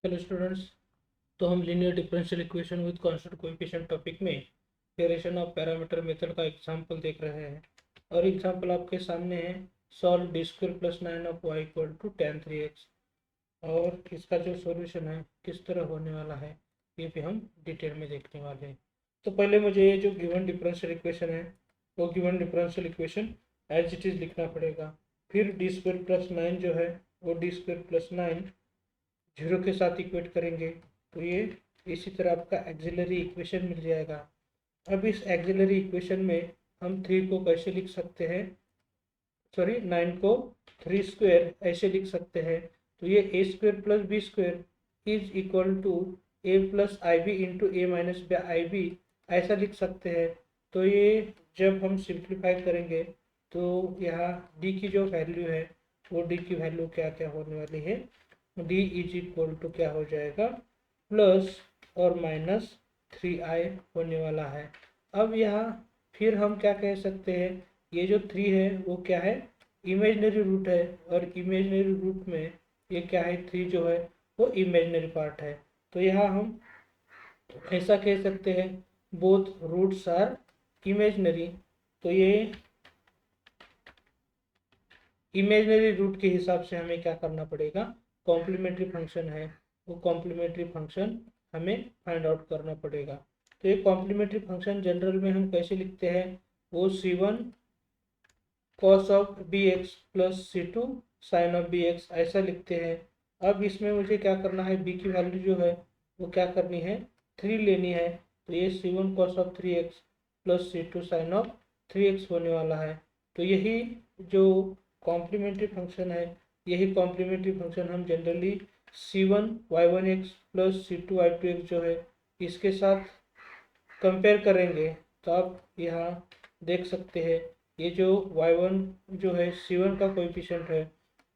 Hello students. तो हम linear differential equation with constant coefficient topic में डेरिवेशन ऑफ पैरामीटर मेथड का example देख रहे हैं और एग्जांपल आपके सामने है। Solve D square plus 9 of y equal to tan 3x। और इसका जो सॉल्यूशन है किस तरह होने वाला है ये भी हम डिटेल में देखने वाले हैं। तो पहले मुझे ये जो गिवन डिफरेंशियल इक्वेशन है वो given differential equation as it is लिखना पड़ेगा। फिर डी स्क्वायर प्लस 9 जो है वो डी स्क्वायर प्लस 9 जीरो के साथ इक्वेट करेंगे तो ये इसी तरह आपका एक्सिलरी इक्वेशन मिल जाएगा। अब इस एक्सिलरी इक्वेशन में हम 3 को कैसे लिख सकते हैं, सॉरी 9 को 3 स्क्वायर ऐसे लिख सकते हैं। तो ये A square plus B square is equal to A plus I B into A minus B I B ऐसा लिख सकते हैं। तो ये जब हम सिंप्लीफाई करेंगे तो यहाँ डी की जो वैल्यू है वो डी की वैल्यू क्या क्या होने वाली है, डी इज इक्वल टू क्या हो जाएगा प्लस और माइनस 3i होने वाला है। अब यहाँ फिर हम क्या कह सकते हैं, ये जो 3 है वो क्या है, इमेजनरी रूट है और इमेजनरी रूट में ये क्या है, 3 जो है वो इमेजनरी पार्ट है। तो यहाँ हम ऐसा कह सकते हैं बोथ रूट्स आर इमेजनरी। तो ये इमेजनरी रूट के हिसाब से हमें क्या करना पड़ेगा, कॉम्प्लीमेंट्री फंक्शन है वो कॉम्प्लीमेंट्री फंक्शन हमें फाइंड आउट करना पड़ेगा। तो ये कॉम्प्लीमेंट्री फंक्शन जनरल में हम कैसे लिखते हैं, वो c1 cos of bx plus c2 sin of bx ऐसा लिखते हैं। अब इसमें मुझे क्या करना है, b की वैल्यू जो है वो क्या करनी है, 3 लेनी है। तो ये c1 cos of 3x plus c2 sin of 3x होने वाला है। तो यही जो कॉम्प्लीमेंट्री फंक्शन है, यही कॉम्प्लीमेंट्री फंक्शन हम generally c1 y1x plus c2 y2x जो है इसके साथ कंपेयर करेंगे। तो आप यहाँ देख सकते हैं ये जो y1 जो है c1 का कोएफिशिएंट है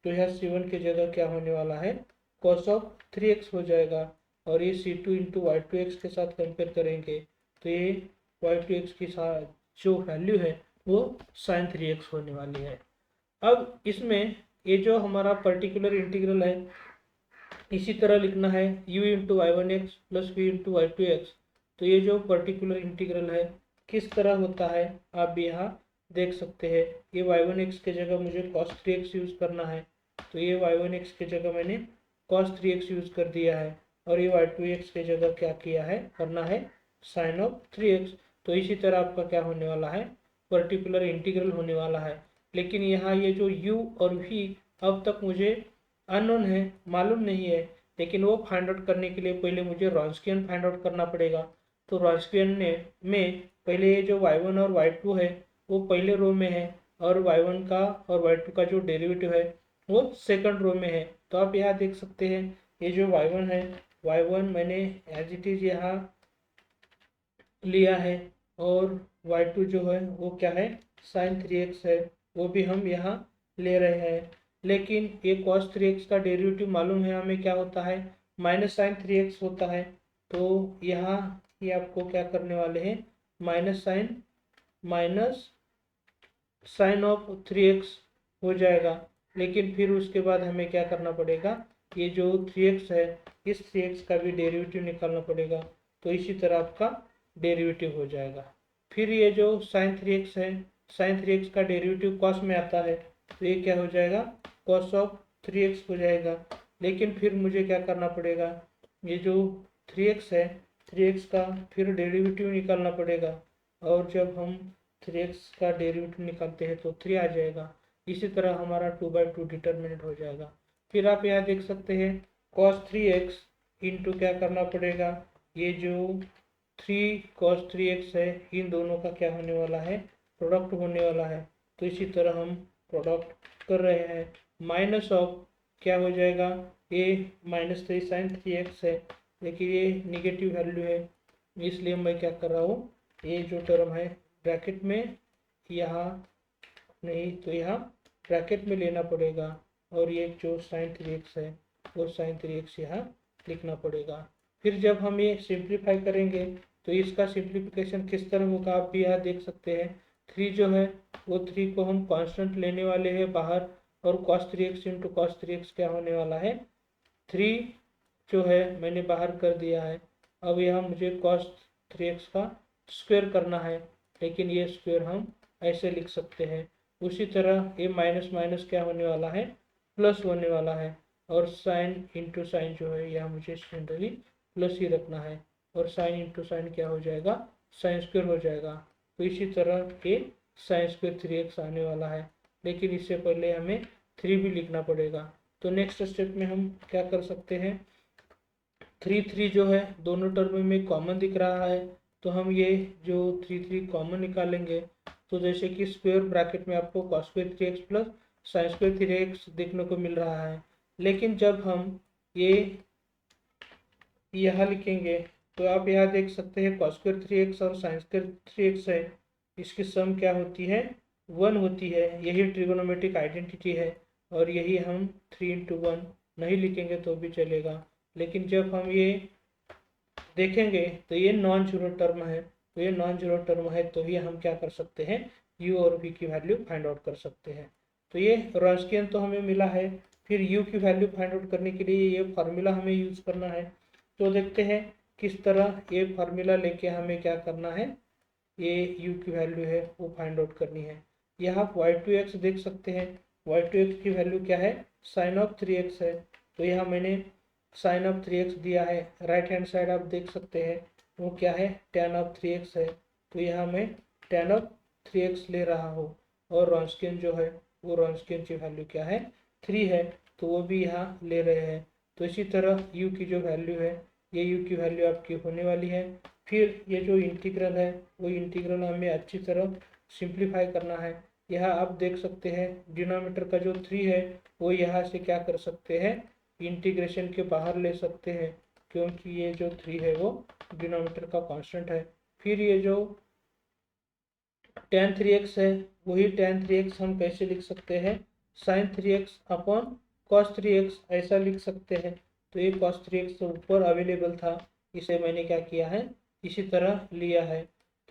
तो यह c1 की जगह क्या होने वाला है, cos ऑफ 3x हो जाएगा। और ये c2 इंटू y2x के साथ कंपेयर करेंगे तो ये y2x की साथ जो वैल्यू है वो sin 3x होने वाली है। अब इसमें ये जो हमारा पर्टिकुलर इंटीग्रल है इसी तरह लिखना है u into y one x plus v into y two x. तो ये जो पर्टिकुलर इंटीग्रल है किस तरह होता है आप भी यहाँ देख सकते हैं। ये वाई वन एक्स की जगह मुझे कॉस 3x यूज़ करना है तो ये वाई वन एक्स की जगह मैंने कॉस 3x यूज़ कर दिया है और ये वाई टू एक्स की जगह क्या किया है, करना है साइन ऑफ 3x। तो इसी तरह आपका क्या होने वाला है, पर्टिकुलर इंटीग्रल होने वाला है। लेकिन यहाँ ये जो u और v अब तक मुझे अननोन है, मालूम नहीं है, लेकिन वो फाइंड आउट करने के लिए पहले मुझे रॉन्स्कियन फाइंड आउट करना पड़ेगा। तो रॉन्स्कियन में पहले ये जो y1 और y2 है वो पहले रो में है और y1 का और y2 का जो डेरिवेटिव है वो सेकंड रो में है। तो आप यहाँ देख सकते हैं ये जो y1 है, y1 मैंने एज इट इज़ यहाँ लिया है और y2 जो है वो क्या है, साइन 3x है, वो भी हम यहाँ ले रहे हैं। लेकिन ये cos 3x का डेरिवेटिव मालूम है हमें क्या होता है, माइनस साइन 3x होता है। तो यहाँ ये आपको क्या करने वाले हैं, माइनस साइन ऑफ 3x हो जाएगा। लेकिन फिर उसके बाद हमें क्या करना पड़ेगा, ये जो 3x है इस 3x का भी डेरिवेटिव निकालना पड़ेगा। तो इसी तरह आपका डेरिवेटिव हो जाएगा। फिर ये जो साइन 3x है, साइन 3x का डेरिवेटिव कॉस में आता है तो ये क्या हो जाएगा, कॉस ऑफ 3x हो जाएगा। लेकिन फिर मुझे क्या करना पड़ेगा, ये जो 3x है 3x का फिर डेरिवेटिव निकालना पड़ेगा और जब हम 3x का डेरिवेटिव निकालते हैं तो 3 आ जाएगा। इसी तरह हमारा 2/2 डिटर्मिनेंट हो जाएगा। फिर आप यहाँ देख सकते हैं cos 3x इंटू क्या करना पड़ेगा, ये जो 3 cos 3x है इन दोनों का क्या होने वाला है, प्रोडक्ट होने वाला है। तो इसी तरह हम प्रोडक्ट कर रहे हैं, माइनस ऑफ क्या हो जाएगा, ये -3 sin 3x है लेकिन ये निगेटिव वैल्यू है इसलिए मैं क्या कर रहा हूँ, ये जो टर्म है ब्रैकेट में यहाँ नहीं तो यहाँ ब्रैकेट में लेना पड़ेगा और ये जो sin 3x है वो sin 3x यहाँ लिखना पड़ेगा। फिर जब हम ये सिंप्लीफाई करेंगे तो इसका सिंप्लीफिकेशन किस तरह होगा आप भी यहाँ देख सकते हैं। 3 जो है वो 3 को हम कांस्टेंट लेने वाले हैं बाहर और cos 3x into cos 3x क्या होने वाला है, 3 जो है मैंने बाहर कर दिया है। अब यहाँ मुझे cos 3x का स्क्वायर करना है, लेकिन ये स्क्वायर हम ऐसे लिख सकते हैं। उसी तरह ये माइनस माइनस क्या होने वाला है, प्लस होने वाला है। और साइन इंटू साइन जो है यहाँ मुझे जनरली प्लस ही रखना है, और साइन इंटू साइन क्या हो जाएगा, साइन स्क्वायर हो जाएगा। तो इसी तरह ये साइन स्क्वायर 3x आने वाला है, लेकिन इससे पहले हमें 3 भी लिखना पड़ेगा। तो नेक्स्ट स्टेप में हम क्या कर सकते हैं, 3 जो है दोनों टर्म में कॉमन दिख रहा है, तो हम ये जो 3 कॉमन निकालेंगे। तो जैसे कि स्क्वायर ब्रैकेट में आपको cos square 3x plus sine square 3x देखने को मिल रहा है, लेकिन जब हम ये यहाँ लिखेंगे तो आप यहाँ देख सकते हैं cos स्क्वायर 3x और साइन स्क्वायर 3x है, इसकी सम क्या होती है, 1 होती है। यही ट्रिगोनोमेट्रिक आइडेंटिटी है, और यही हम 3 × 1 नहीं लिखेंगे तो भी चलेगा। लेकिन जब हम ये देखेंगे तो ये नॉन जीरो टर्म है, तो ये नॉन जीरो टर्म है तो ये हम क्या कर सकते हैं, u और v की वैल्यू फाइंड आउट कर सकते हैं। तो ये रॉन्स्कियन तो हमें मिला है, फिर u की वैल्यू फाइंड आउट करने के लिए ये फार्मूला हमें यूज़ करना है। तो देखते हैं किस तरह ये फार्मूला लेके हमें क्या करना है, ये u की वैल्यू है वो फाइंड आउट करनी है। यहाँ आप y2x देख सकते हैं, y2x की वैल्यू क्या है, साइन ऑफ 3x है। तो यहाँ मैंने साइन ऑफ 3x दिया है। राइट हैंड साइड आप देख सकते हैं वो क्या है, tan ऑफ 3x है। तो यहाँ मैं tan ऑफ 3x ले रहा हूँ, और रॉन्स्कियन जो है वो रॉन्स्कियन की वैल्यू क्या है, 3 है, तो वो भी यहाँ ले रहे हैं। तो इसी तरह u की जो वैल्यू है, ये u की वैल्यू आपकी होने वाली है। फिर ये जो इंटीग्रल है वो इंटीग्रल हमें अच्छी तरह सिंप्लीफाई करना है। यहाँ आप देख सकते हैं डिनोमिनेटर का जो 3 है वो यहाँ से क्या कर सकते हैं, इंटीग्रेशन के बाहर ले सकते हैं, क्योंकि ये जो 3 है वो डिनोमिनेटर का कांस्टेंट है। फिर ये जो tan 3x है, वही tan 3x हम कैसे लिख सकते हैं, sin 3x upon cos 3x ऐसा लिख सकते हैं। तो ये cos 3x तो ऊपर अवेलेबल था, इसे मैंने क्या किया है, इसी तरह लिया है।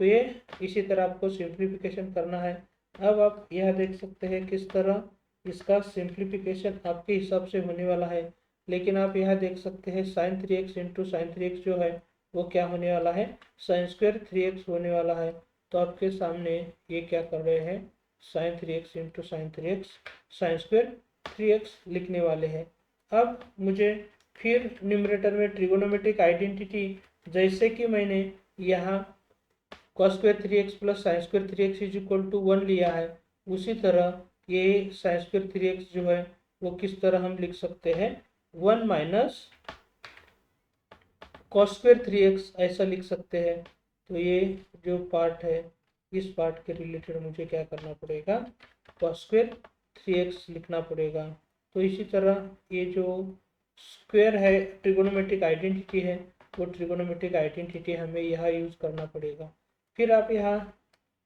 तो ये इसी तरह आपको सिंप्लीफिकेशन करना है। अब आप यह देख सकते हैं किस तरह इसका सिंप्लीफिकेशन आपके हिसाब से होने वाला है। लेकिन आप यह देख सकते हैं sine 3x into sine 3x जो है वो क्या होने वाला है, साइन स्क्वायर 3x होने वाला है। तो आपके सामने ये क्या कर रहे हैं, sine 3x into sine 3x sine square 3x लिखने वाले हैं। अब मुझे फिर न्यूमरेटर में ट्रिगोनोमेट्रिक आइडेंटिटी, जैसे कि मैंने यहाँ cos square 3x plus sine square 3x is equal to 1 लिया है, उसी तरह ये साइन स्क्वायर 3x जो है वो किस तरह हम लिख सकते हैं, 1 माइनस cos स्क्वायर 3x ऐसा लिख सकते हैं। तो ये जो पार्ट है इस पार्ट के रिलेटेड मुझे क्या करना पड़ेगा, cos स्क्वायर 3x लिखना पड़ेगा। तो इसी तरह ये जो स्क्वायर है ट्रिगोनोमेट्रिक आइडेंटिटी है, वो ट्रिगोनोमेट्रिक आइडेंटिटी हमें यहाँ यूज़ करना पड़ेगा। फिर आप यहाँ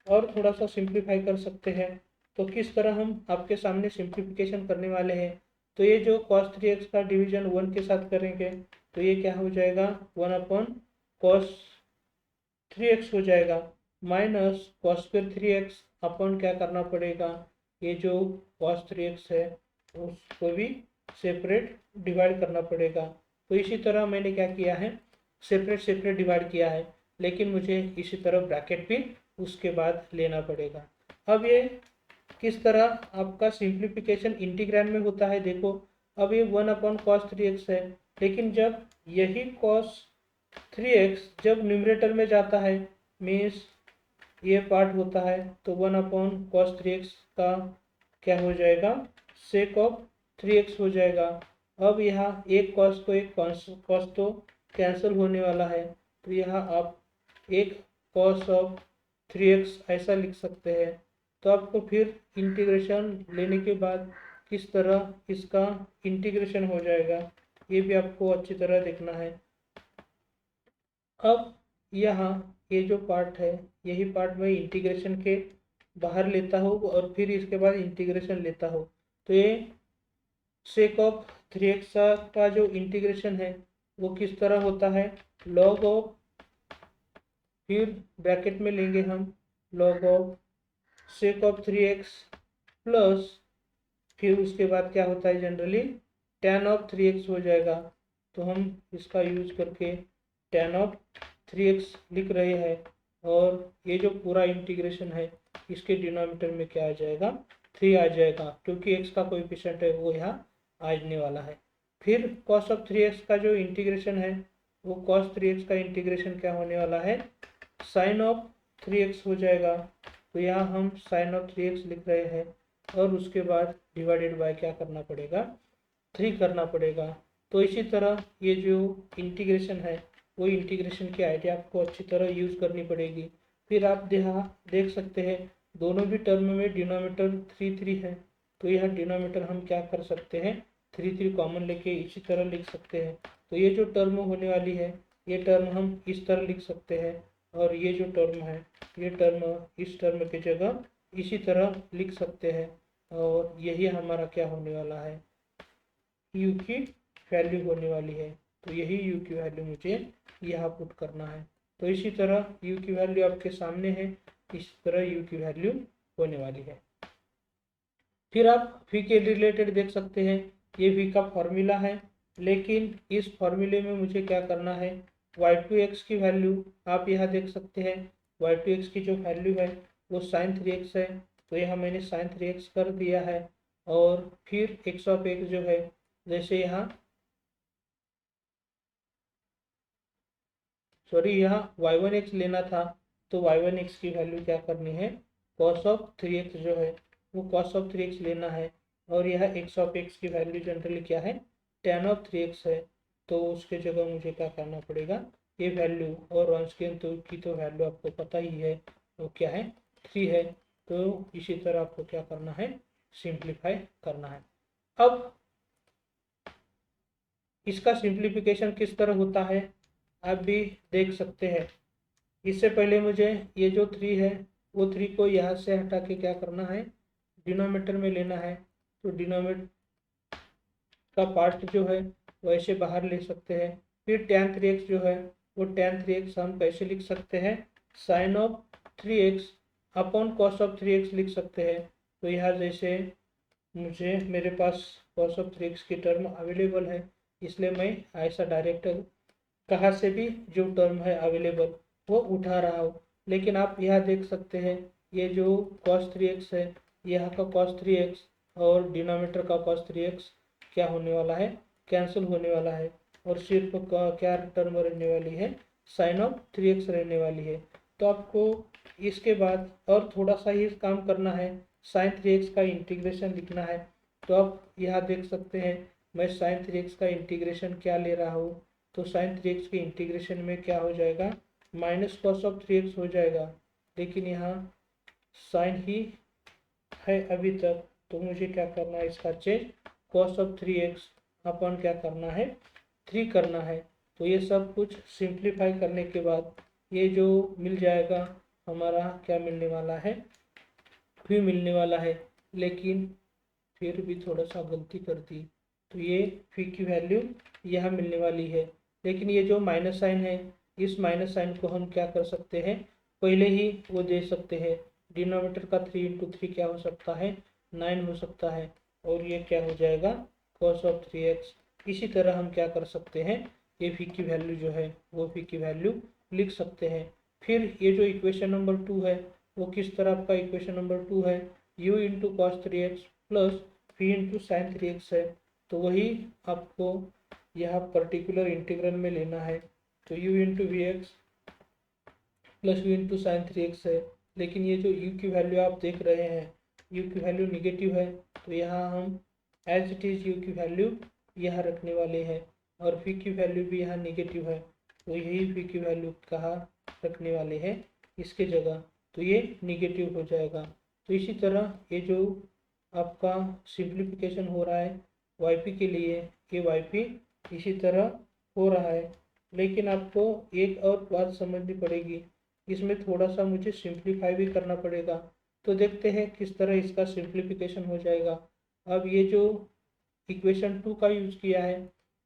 और थोड़ा सा सिंप्लीफाई कर सकते हैं। तो किस तरह हम आपके सामने सिंप्लीफिकेशन करने वाले हैं, तो ये जो cos 3x का डिवीजन 1 के साथ करेंगे तो ये क्या हो जाएगा, 1 अपॉन cos 3x हो जाएगा, minus cos square 3x upon क्या करना पड़ेगा, ये जो cos 3x है उसको भी सेपरेट डिवाइड करना पड़ेगा। तो इसी तरह मैंने क्या किया है, सेपरेट सेपरेट डिवाइड किया है, लेकिन मुझे इसी तरह ब्रैकेट भी उसके बाद लेना पड़ेगा। अब ये किस तरह आपका सिंप्लीफिकेशन इंटीग्रैंड में होता है, देखो अब ये 1 अपॉन cos 3x है, लेकिन जब यही cos 3x जब न्यूमरेटर में जाता है, मीन्स ये पार्ट होता है, तो 1 अपॉन cos 3x का क्या हो जाएगा, सेक ऑफ 3x हो जाएगा। अब यहाँ एक cos को एक cos तो कैंसिल होने वाला है, तो यहाँ आप एक cos ऑफ 3x ऐसा लिख सकते हैं। तो आपको फिर इंटीग्रेशन लेने के बाद किस तरह इसका इंटीग्रेशन हो जाएगा ये भी आपको अच्छी तरह देखना है। अब यहाँ ये जो पार्ट है यही पार्ट मैं इंटीग्रेशन के बाहर लेता हूँ और फिर इसके बाद इंटीग्रेशन लेता हूँ। तो ये सेक ऑफ 3x का जो इंटीग्रेशन है वो किस तरह होता है, लॉग ऑफ, फिर ब्रैकेट में लेंगे हम log of sake of 3x plus, फिर उसके बाद क्या होता है जनरली tan ऑफ 3x हो जाएगा, तो हम इसका यूज करके tan ऑफ 3x लिख रहे हैं, और ये जो पूरा इंटीग्रेशन है इसके डिनोमिनेटर में क्या आ जाएगा, 3 आ जाएगा, क्योंकि x का कोएफिशिएंट है वो यहाँ आने वाला है। फिर cos ऑफ 3x का जो इंटीग्रेशन है वो cos 3x का इंटीग्रेशन क्या होने वाला है, sin ऑफ 3x हो जाएगा। तो यहाँ हम sin ऑफ 3x लिख रहे हैं, और उसके बाद डिवाइडेड बाय क्या करना पड़ेगा, 3 करना पड़ेगा। तो इसी तरह ये जो इंटीग्रेशन है वो इंटीग्रेशन की आइडिया आपको अच्छी तरह यूज़ करनी पड़ेगी। फिर आप देख सकते हैं दोनों भी टर्म में डिनोमिनेटर 3 है, तो यह डिनोमिनेटर हम क्या कर सकते हैं, 3 कॉमन लेके इसी तरह लिख सकते हैं। तो ये जो टर्म होने वाली है ये टर्म हम इस तरह लिख सकते हैं, और ये जो टर्म है ये टर्म इस टर्म की जगह इसी तरह लिख सकते हैं, और यही हमारा क्या होने वाला है, u की वैल्यू होने वाली है। तो यही u की वैल्यू मुझे यहाँ पुट करना है। तो इसी तरह u की वैल्यू आपके सामने है, इस तरह u की वैल्यू होने वाली है। फिर आप v के रिलेटेड देख सकते हैं, ये v का फॉर्मूला है, लेकिन इस फॉर्मूले में मुझे क्या करना है, y2x की वैल्यू आप यहाँ देख सकते हैं, y2x की जो वैल्यू है वो sin 3x है, तो यहाँ मैंने sin 3x कर दिया है। और फिर x ऑफ x जो है, जैसे यहाँ यहाँ y1x लेना था, तो y1x की वैल्यू क्या करनी है, cos ऑफ 3x जो है वो cos ऑफ 3x लेना है, और यह x ऑफ x की वैल्यू जनरली क्या है, tan ऑफ 3x है। तो उसके जगह मुझे क्या करना पड़ेगा, ये वैल्यू, और रॉन्सकियन की तो वैल्यू आपको पता ही है वो क्या है, 3 है। तो इसी तरह आपको क्या करना है, सिंप्लीफाई करना है। अब इसका सिंप्लीफिकेशन किस तरह होता है आप भी देख सकते हैं। इससे पहले मुझे ये जो 3 है वो 3 को यहाँ से हटा के क्या करना है, डिनोमिनेटर में लेना है। तो डिनोमिनेटर का पार्ट जो है वो ऐसे बाहर ले सकते हैं। फिर tan 3x जो है वो tan 3x हम कैसे लिख सकते हैं, sin of 3x upon cos of 3x लिख सकते हैं। तो यहाँ जैसे मेरे पास cos ऑफ 3x की टर्म अवेलेबल है, इसलिए मैं ऐसा डायरेक्ट कहाँ से भी जो टर्म है अवेलेबल वो उठा रहा हूँ। लेकिन आप यहाँ देख सकते हैं ये जो cos 3x है, यहाँ का cos 3x और डिनोमिनेटर का cos 3x क्या होने वाला है, कैंसिल होने वाला है, और सिर्फ क्या टर्म रहने वाली है, sin ऑफ 3x रहने वाली है। तो आपको इसके बाद और थोड़ा सा ही काम करना है, sin 3x का इंटीग्रेशन लिखना है। तो आप यहाँ देख सकते हैं मैं sin 3x का इंटीग्रेशन क्या ले रहा हूँ, तो sin 3x के इंटीग्रेशन में क्या हो जाएगा, माइनस cos ऑफ 3x हो जाएगा। लेकिन यहाँ साइन ही है अभी तक, तो मुझे क्या करना है, इसका चेंज cos ऑफ 3x अपन क्या करना है, 3 करना है। तो ये सब कुछ सिंप्लीफाई करने के बाद ये जो मिल जाएगा हमारा क्या मिलने वाला है, भी मिलने वाला है। लेकिन फिर भी थोड़ा सा गलती कर दी, तो ये फी की वैल्यू यहाँ मिलने वाली है। लेकिन ये जो माइनस साइन है, इस माइनस साइन को हम क्या कर सकते हैं, पहले ही वो दे सकते हैं। डिनोमिनेटर का 3 इंटू 3 क्या हो सकता है, 9 हो सकता है, और ये क्या हो जाएगा, cos ऑफ 3x। इसी तरह हम क्या कर सकते हैं, ये फी की वैल्यू जो है वो फी की वैल्यू लिख सकते हैं। फिर ये जो इक्वेशन नंबर 2 है वो किस तरह आपका इक्वेशन नंबर 2 है, u into cos 3x plus v into sine 3x है। तो वही आपको यहाँ पर्टिकुलर इंटीग्रल में लेना है। तो u into v x plus v into sine 3x है। लेकिन ये जो u की वैल्यू आप देख रहे हैं, u की वैल्यू निगेटिव है, तो यहाँ हम एज इट इज़ u की वैल्यू यहाँ रखने वाले हैं, और v की वैल्यू भी यहाँ निगेटिव है, तो यही v की वैल्यू कहाँ रखने वाले हैं, इसके जगह। तो ये निगेटिव हो जाएगा। तो इसी तरह ये जो आपका सिंप्लीफिकेशन हो रहा है yp के लिए, ये yp इसी तरह हो रहा है। लेकिन आपको एक और बात समझनी पड़ेगी, इसमें थोड़ा सा मुझे सिंप्लीफाई भी करना पड़ेगा। तो देखते हैं किस तरह इसका सिंप्लीफिकेशन हो जाएगा। अब ये जो इक्वेशन 2 का यूज़ किया है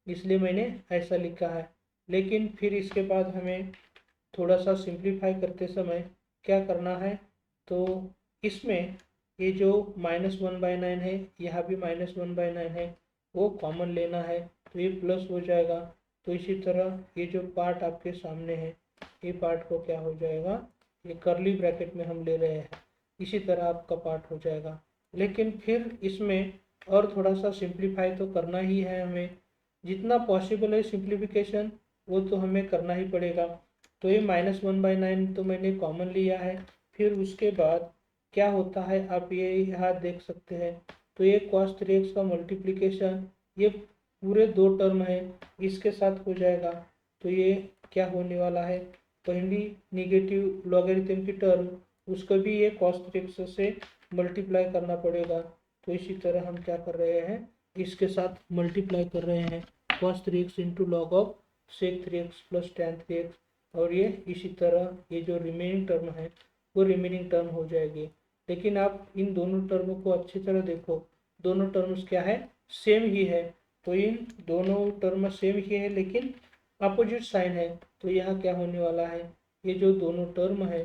इसलिए मैंने ऐसा लिखा है, लेकिन फिर इसके बाद हमें थोड़ा सा सिंप्लीफाई करते समय क्या करना है, तो इसमें ये जो -1/9 है, यहाँ भी -1/9 है, वो कॉमन लेना है, तो ये प्लस हो जाएगा। तो इसी तरह ये जो पार्ट आपके सामने है, ये पार्ट को क्या हो जाएगा, ये कर्ली ब्रैकेट में हम ले रहे हैं, इसी तरह आपका पार्ट हो जाएगा। लेकिन फिर इसमें और थोड़ा सा सिंप्लीफाई तो करना ही है हमें, जितना पॉसिबल है सिंप्लीफिकेशन वो तो हमें करना ही पड़ेगा। तो ये -1/9 तो मैंने कॉमन लिया है। फिर उसके बाद क्या होता है आप ये यहाँ देख सकते हैं, तो ये cos 3x का मल्टीप्लिकेशन ये पूरे 2 टर्म है इसके साथ हो जाएगा। तो ये क्या होने वाला है, पहली निगेटिव लॉगरिथम की टर्म उसको भी ये cos 3x से मल्टीप्लाई करना पड़ेगा। तो इसी तरह हम क्या कर रहे हैं, इसके साथ मल्टीप्लाई कर रहे हैं cos 3x into log of sec 3x plus tan 3x, और ये इसी तरह ये जो रिमेनिंग टर्म है वो रिमेनिंग टर्म हो जाएगी। लेकिन आप इन दोनों टर्मों को अच्छी तरह देखो, दोनों टर्म्स क्या है, सेम ही है। तो इन दोनों टर्म सेम ही है लेकिन अपोजिट साइन है। तो यहाँ क्या होने वाला है, ये जो दोनों टर्म है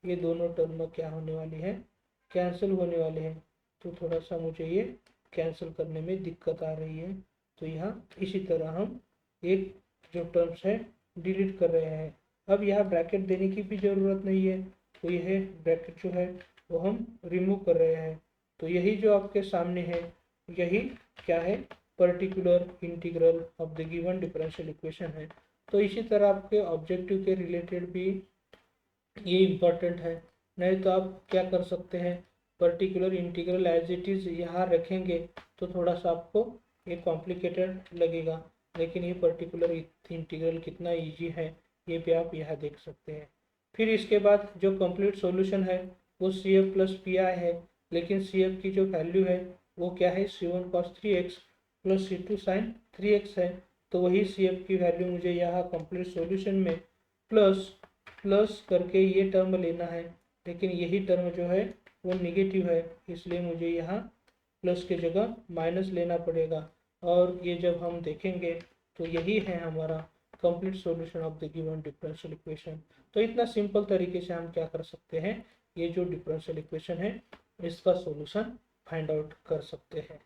ये दोनों टर्म क्या होने वाली है, कैंसिल होने वाले हैं। तो थोड़ा सा मुझे ये कैंसिल करने में दिक्कत आ रही है। तो यहाँ इसी तरह हम एक जो टर्म्स है डिलीट कर रहे हैं। अब यहाँ ब्रैकेट देने की भी ज़रूरत नहीं है, तो यह ब्रैकेट जो है वो हम रिमूव कर रहे हैं। तो यही जो आपके सामने है यही क्या है, particular integral of the given differential equation है। तो इसी तरह आपके ऑब्जेक्टिव के रिलेटेड भी ये इम्पोर्टेंट है। नहीं तो आप क्या कर सकते हैं, particular integral as it is यहाँ रखेंगे तो थोड़ा सा आपको ये कॉम्प्लिकेटेड लगेगा, लेकिन ये पर्टिकुलर इंटीग्रल कितना इजी है ये भी आप यहाँ देख सकते हैं। फिर इसके बाद जो कंप्लीट सॉल्यूशन है वो C F plus P I है, लेकिन सी एफ की जो वैल्यू है वो क्या है, C1 cos 3x plus C2 sin 3x है। तो वही सी एफ की वैल्यू मुझे यहाँ कंप्लीट सॉल्यूशन में प्लस प्लस करके ये टर्म लेना है, लेकिन यही टर्म जो है वो निगेटिव है, इसलिए मुझे यहाँ प्लस की जगह माइनस लेना पड़ेगा। और ये जब हम देखेंगे तो यही है हमारा complete solution of the given differential equation. तो इतना सिंपल तरीके से हम क्या कर सकते हैं, ये जो डिफरेंशियल इक्वेशन है इसका सॉल्यूशन फाइंड आउट कर सकते हैं।